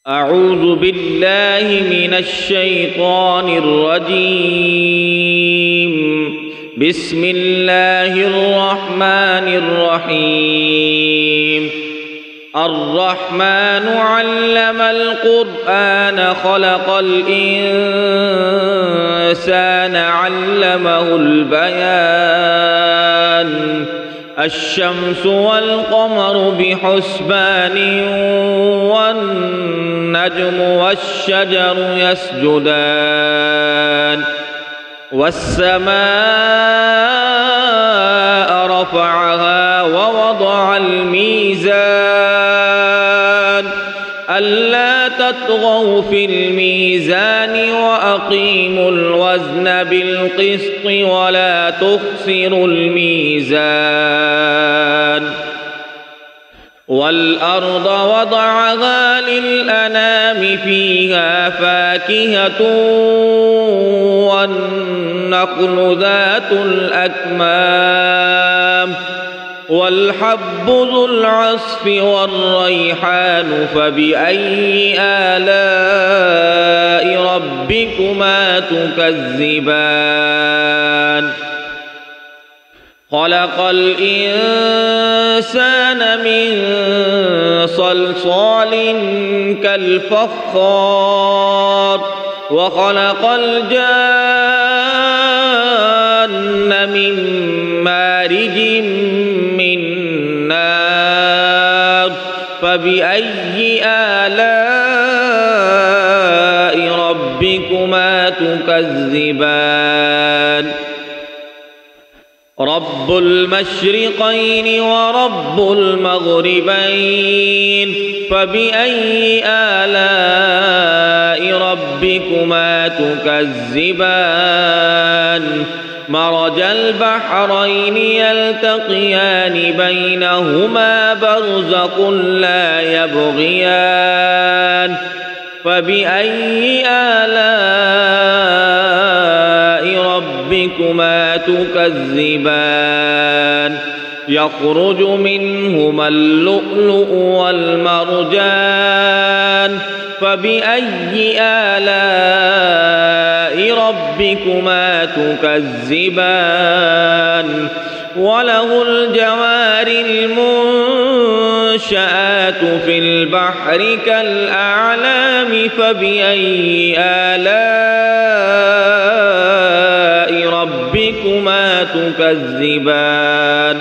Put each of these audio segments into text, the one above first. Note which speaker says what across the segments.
Speaker 1: أعوذ بالله من الشيطان الرجيم. بسم الله الرحمن الرحيم. الرحمن علم القرآن خلق الإنسان علمه البيان. الشمس والقمر بحسبان والنجم والشجر يسجدان والسماء رفعها ووضع الميزان ألا تطغوا في الميزان وأقيموا الوزن بالقسط ولا تخسروا الميزان. والأرض وضعها للأنام فيها فاكهة والنخل ذات الأكمام والحب ذو العصف والريحان فبأي آلاء ربكما تكذبان. خلق الإنسان من صلصال كالفخار وخلق الجان من مارج من نار فبأي آلاء ربكما تكذبان. رب المشرقين ورب المغربين فبأي آلاء ربكما تكذبان. مرج البحرين يلتقيان بينهما برزق لا يبغيان فبأي آلاء ربكما تكذبان. يخرج منهما اللؤلؤ والمرجان فبأي آلاء ربكما تكذبان. وله الجوار المنشآت في البحر كالأعلام فبأي آلاء ربكما تكذبان.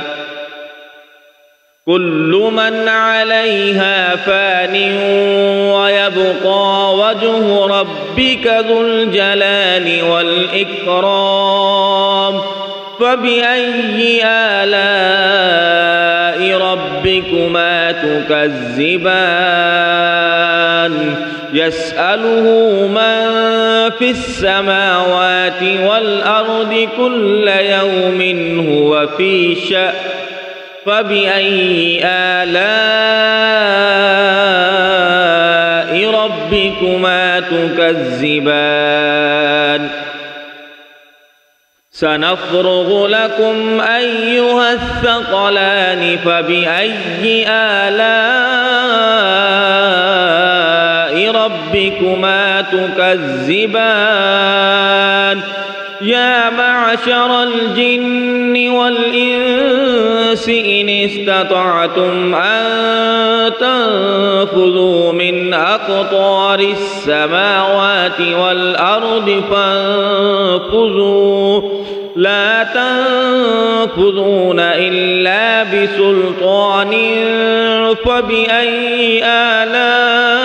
Speaker 1: كل من عليها فان ويبقى وجه ربك ذو الجلال والإكرام فبأي آلاء ربكما تكذبان. يسأله من في السماوات والأرض كل يوم هو في شأن فبأي آلاء ربكما تكذبان. سنفرغ لكم أيها الثقلان فبأي آلاء ربكما تكذبان. يا معشر الجن والإنس إن استطعتم أن تنفذوا من أقطار السماوات والأرض فانفذوا لا تنفذون إلا بسلطان فبأي آلاء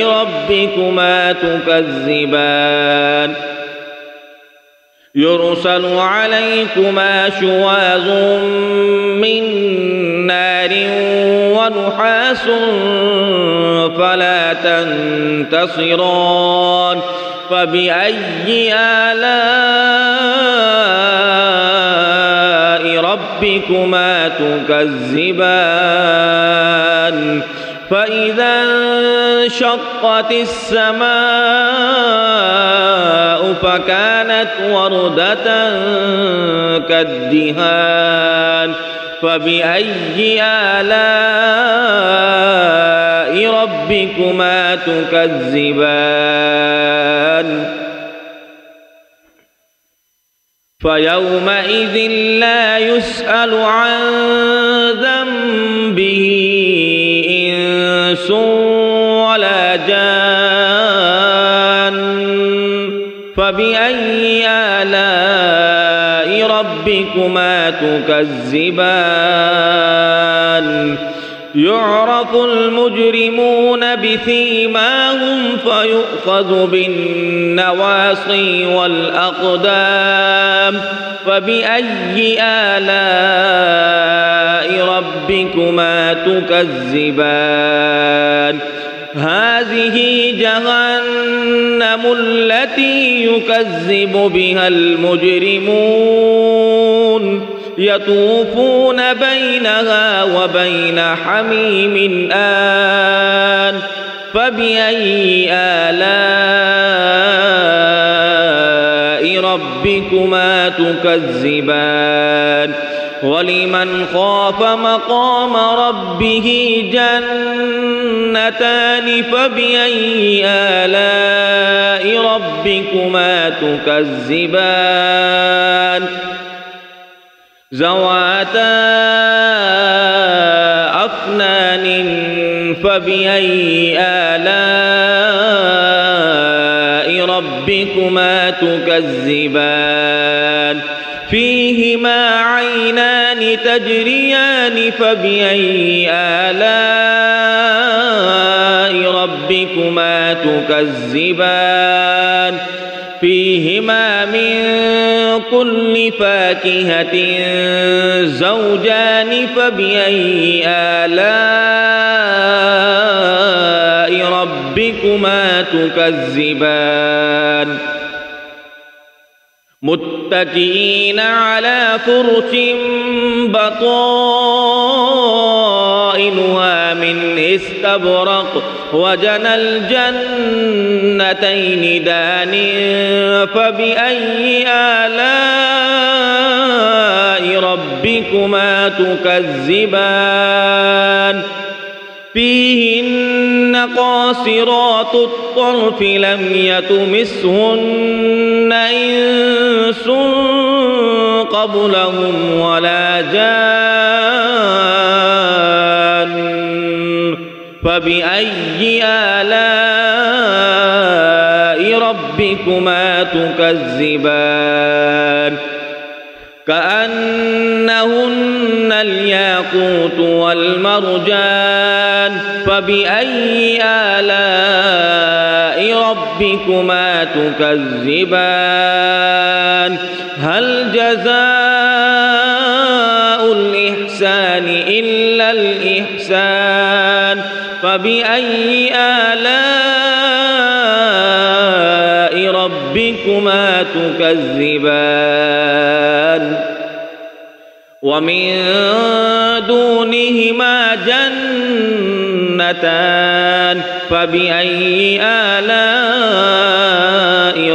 Speaker 1: ربكما تكذبان. يرسل عليكما شواظ من نار ونحاس فلا تنتصران فبأي آلاء ربكما تكذبان. فإذا انشقت السماء فكانت وردة كالدهان فبأي آلاء ربكما تكذبان فيومئذ لا يسأل عن ذنبه إنس ولا جان فبأي آلاء ربكما تكذبان يعرف المجرمون بسيماهم فيؤخذ بالنواصي والأقدام فبأي آلاء ربكما تكذبان هذه جهنم التي يكذب بها المجرمون يطوفون بينها وبين حميم آن فبأي آلاء ربكما تكذبان ولمن خاف مقام ربه جنتان فبأي آلاء ربكما تكذبان ذواتا أفنان فبأي آلاء ربكما تكذبان فيهما عينان تجريان فبأي آلاء ربكما تكذبان فيهما من كل فاكهة زوجان فبأي آلاء ربكما تكذبان متكئين على فرش بطائنها من استبرق وجنى الجنتين دان فبأي آلاء ربكما تكذبان فيهن قاصرات الطرف لم يطمثهن إنس قبلهم ولا جان فبأي آلاء ربكما تكذبان كأنهن الياقوت والمرجان فبأي آلاء ربكما تكذبان هل جزاء الإحسان إلا الإحسان فبأي آلاء ربكما تكذبان ومن دونهما جنتان فبأي آلاء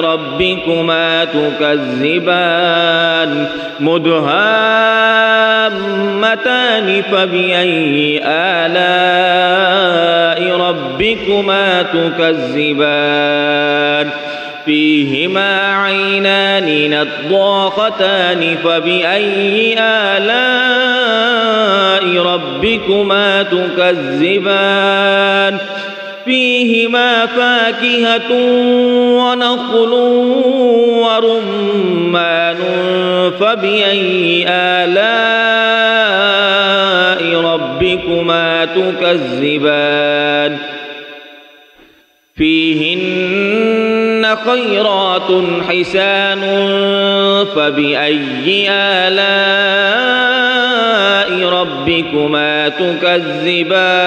Speaker 1: ربكما تكذبان مدهامتان فبأي آلاء ربكما تكذبان فيهما عينان نضاختان فبأي آلاء ربكما تكذبان فيهما فاكهة ونخل ورمان فبأي آلاء ربكما تكذبان فيهن خيرات حسان فبأي آلاء ربكما تكذبان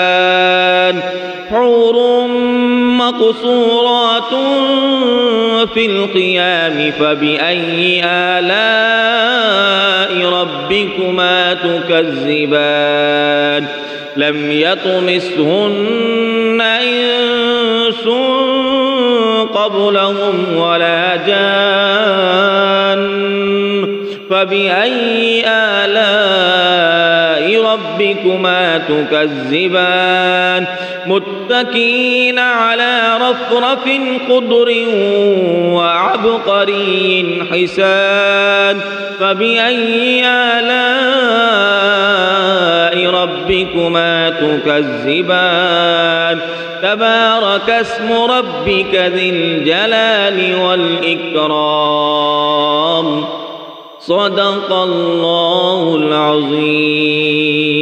Speaker 1: حور مقصورات في الخيام فبأي آلاء ربكما تكذبان لم يطمثهن إنس قبلهم ولا جان فبأي آلاء ربكما تكذبان متكئين على رفرف خضر وعبقري حسان فبأي آلاء ربكما تكذبان تبارك اسم ربك ذي الجلال والإكرام صدق الله العظيم.